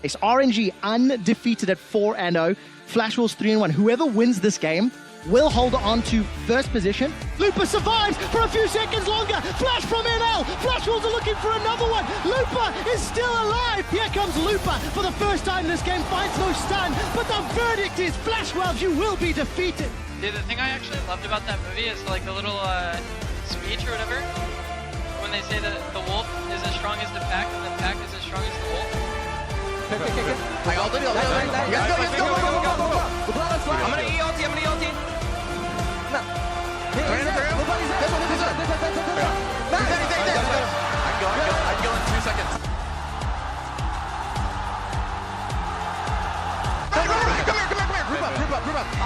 It's RNG undefeated at 4-0. Flash Wolves 3-1. Whoever wins this game will hold on to first position. Lupa survives for a few seconds longer. Flash from NL. Flash Wolves are looking for another one. Lupa is still alive. Here comes Lupa for the first time in this game. Finds no stun. But the verdict is Flash Wolves, you will be defeated. Dude, the thing I actually loved about that movie is like the little speech or whatever. When they say that the wolf is as strong as the pack and the pack is as strong as the wolf. I got it. Let's go. I'm gonna E ulti. No. I'd go in 2 seconds. Come here. Group up.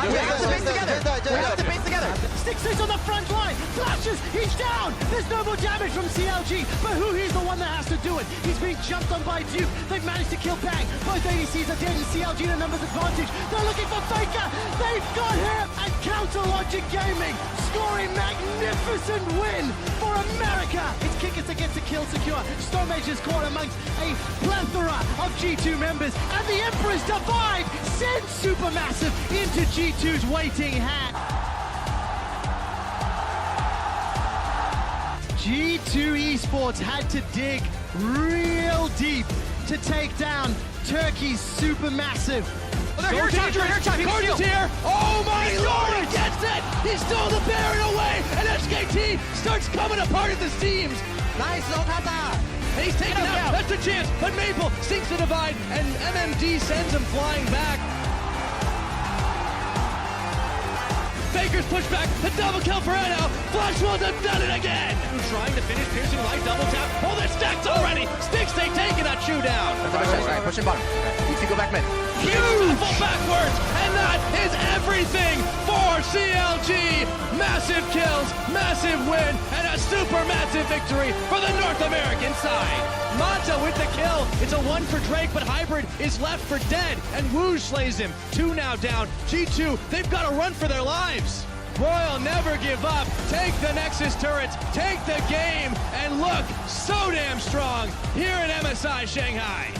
We have to base together. Stick sits on the front line. Flashes. He's down. There's no more damage from CLG. But he's the one that has to do it. He's being jumped on by Duke. They've managed to kill Bang. Both ADCs are dead and CLG the numbers advantage. They're looking for Faker. They've got him. And Counter Logic Gaming scoring magnificent win for America. It's Kickers that gets the kill secure. Stormage is caught amongst a plethora of G2 members. And the Emperor's Divide sends Supermassive into G2's waiting hat. G2 Esports had to dig real deep to take down Turkey's Supermassive. Oh, they're Gordon's here! Oh my lord, he gets it! He stole the Baron away, and SKT starts coming apart at the seams. Nice, Okada. And he's taken out. That's the chance, but Maple sinks the divide, and MMD sends him flying back. Faker's pushed back, the double kill for Edo. Flash Wolves have done it again. Trying to finish, piercing light, double tap. Oh, they're stacked already. Sticks, they taking that shoe down. Alright, pushing bottom. You can go back mid. Huge backwards, and that is everything for CLG. Massive kills, massive win, and a super massive victory for the North American side. Manta with the kill. It's a 1 for Drake, but Hybrid is left for dead, and Wooge slays him. 2 now down. G2, they've got to run for their lives. Royal never give up. Take the Nexus turrets, take the game, and look so damn strong here in MSI Shanghai.